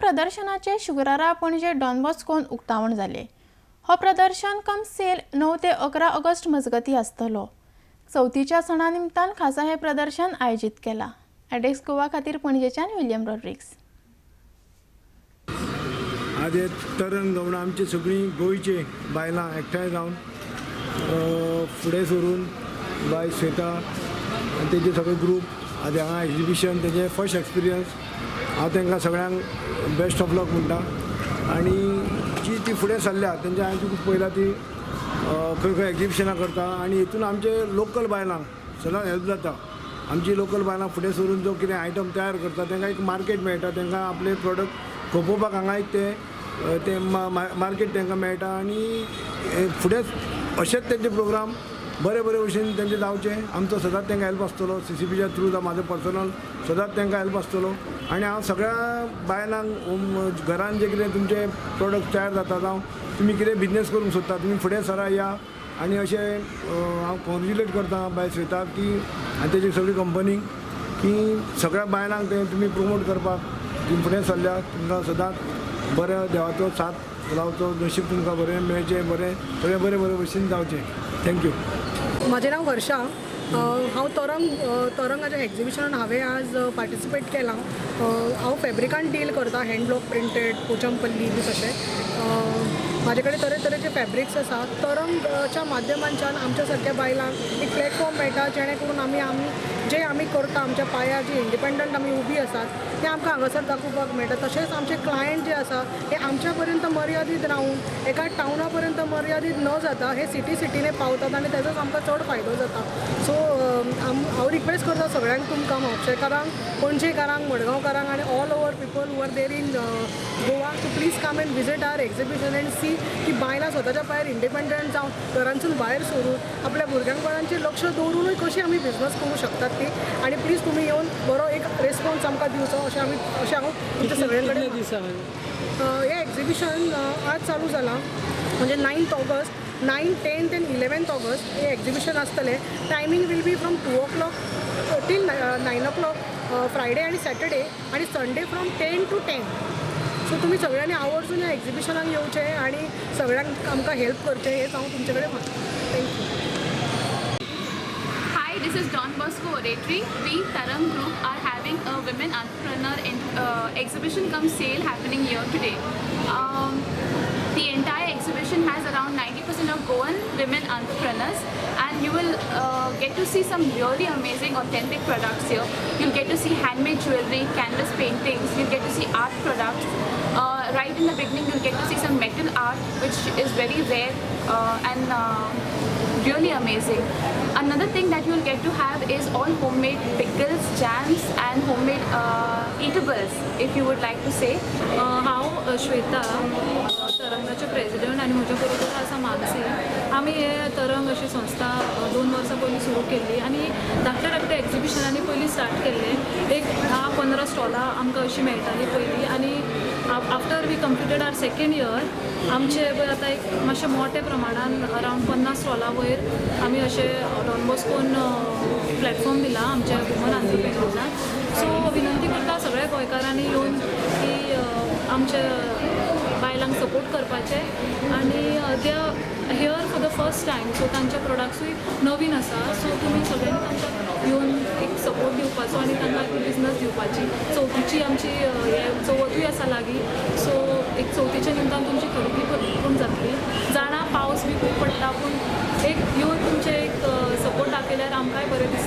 प्रदर्शनाचे शुक्रारा पणजे डॉन बॉस्कोन उक्तावण जाले। हो प्रदर्शन कम सेल 9 ते 11 ऑगस्ट मजगती आसतलो। चवथीच्या सणा निमतान खासा हे प्रदर्शन आयोजित केला। एडेक्स गोवा खातीर पणजेच्यान विलियम रॉड्रिग्स। आज तरण गवणा आमची सगळी गोयचे बायलां एकठांय जावन फुडें सरून बाय श्वेता आनी तेजे सगळे ग्रूप आज हांगा एक्झिबिशन तेजे फर्स्ट एक्सपिरियन्स हांव तांकां सगळ्यांक बेस्ट ऑफ लक म्हणटा। आनी जी ती फुडें सरल्या तेंच्या हांवें खूब पयला ती खंय खंय एक्झिबिशनां करता आनी हितून आमचे लोकल बायलांक सदांच हेल्प जाता। आमची लोकल बायलां फुडें सरून जो कितें आयटम तयार करता तांकां एक मार्केट मेळटा, तांकां आपले प्रोडक्ट खपोवपाक हांगा एक ते मार्केट तांकां मेळटा आनी फुडें अशेंच तेंचे प्रोग्राम बरे भशेन तेंचे जावचे। आमचो सदांच तांकां हेल्प आसतलो, CCPच्या थ्रू जावं म्हाजो पर्सनल सदांच तांकां हेल्प आसतलो। आनी हांव सगळ्या बायलांक घरान जे कितें तुमचे प्रोडक्ट तयार जाता जावं तुमी कितें बिजनेस करूंक सोदता तुमी फुडें सरा या आनी अशें हांव कॉन्ग्रेच्युलेट करता बाय श्वेताक की आनी तेजी सगळी कंपनीक की सगळ्या बायलांक ते तुमी प्रमोट करपाक ती फुडें सरल्या। तुमकां सदांच बरें देवाचो साथ लावचो, नशीब तुमकां बरें मेळचें, बरें सगळें बरें भशेन जावचें। थँक्यू। म्हजें नांव वर्षा। हांव तरंगाच्या एक्झिबिशनान हांवें आज पार्टिसिपेट केलां। हांव फॅब्रिकान डील करता, हँड ब्लॉक प्रिंटेड, पोचमपल्ली बी तशें। म्हाजे कडेन तरेतरेचे फॅब्रिक्स आसा। तरंगाच्या माध्यमांच्यान आमच्या सारक्या बायलांक एक प्लॅटफॉर्म मेळटा जेणे करून आमी करता आमच्या पांयार जी इंडिपेंडंट आमी उबी आसात ते आमकां हांगासर दाखोवपाक मेळटा। तशेंच आमचे क्लायंट जे आसा हे आमच्या पर्यंत मर्यादीत रावून एका टावना पर्यंत मर्यादीत न जाता हे सिटीने पावतात आनी तेजोच आमकां चड फायदो जाता। सो हांव रिक्वेस्ट करता सगळ्यांक तुमकां म्हापशेकारांक, पणजेकारांक, मडगांवकारांक आनी all over people who are there in Goa to please come and visit our exhibition and see की बायलां स्वताच्या पांयार इंडिपेंडंट जावन घरांसून भायर सरून आपल्या भुरग्यांकडे लक्ष दवरूनय कशी आमी बिजनेस करूं शकतात ती। आनी प्लीज तुमी येवन बरो एक रेस्पॉन्स आमकां दिवचो अशें हांव तुमच्या सगळ्यां कडेन। हें एक्झिबिशन आज चालू जालां म्हणजे 9th August, 9, 10th and 11th August हे एक्झिबिशन आसतलें। Timing will be from 2 o'clock till 9 o'clock Friday आनी सॅटर्डे आनी संडे फ्रॉम 10 to 10। सो तुमी सगळ्यांनी आवर्जून ह्या एक्झिबिशनाक येवचें आनी सगळ्यांक आमकां हेल्प करचें हेंच हांव तुमचे कडेन मागतां। Thank you. Hi, this is Don Bosco Oratory. We, Tarang Group, are having a women entrepreneur exhibition cum sale happening here today. The entire exhibition has around 90% of Goan women entrepreneurs, and you will get to see some really amazing authentic products here. You'll get to see handmade jewelry, canvas paintings, you'll get to see art products. Right in the beginning you'll get to see some metal art which is very rare and really amazing. Another thing that you'll get to have is all homemade pickles, jams and homemade eatables if you would like to say. हांव Shweta, तरंगाचे president आनी म्हज्या बरोबर आसा मानसी। आमी हे तरंग अशी संस्था 2 वर्सां पयलीं सुरू केल्ली आनी धाकटे एक्झिबिशनांनी पयलीं स्टार्ट केल्ले। एक 10-15 स्टॉलां आमकां अशीं मेळटालीं पयलीं आनी after we completed our second year आमचे आतां एक मातशे मोठे प्रमाणान अरावंड 50 स्टॉलां वयर आमी अशे डॉन बॉस्कोन प्लॅटफॉर्म दिला आमच्या वुमन एंटरप्रेन्योर्सांक। सो विनंती करता सगळ्या गोंयकारांनी येवन की आमचे बायलांक सपोर्ट करपाचे आनी they hear for the first time, so तांचे प्रोडक्ट्सूय नवीन आसा। सो तुमी सगळ्यांनी तांकां येवन एक सपोर्ट दिवपाचो आनी तांकां एक बिजनस दिवपाची। चवथीची आमची चवथूय आसा लागीं, सो एक चवथीच्या निमतान तुमची खरेदी करून जातली। जाणा पावस बी खूब पडटा पूण एक येवन तुमचे एक सपोर्ट दाखयल्यार आमकांय बरें दिसता।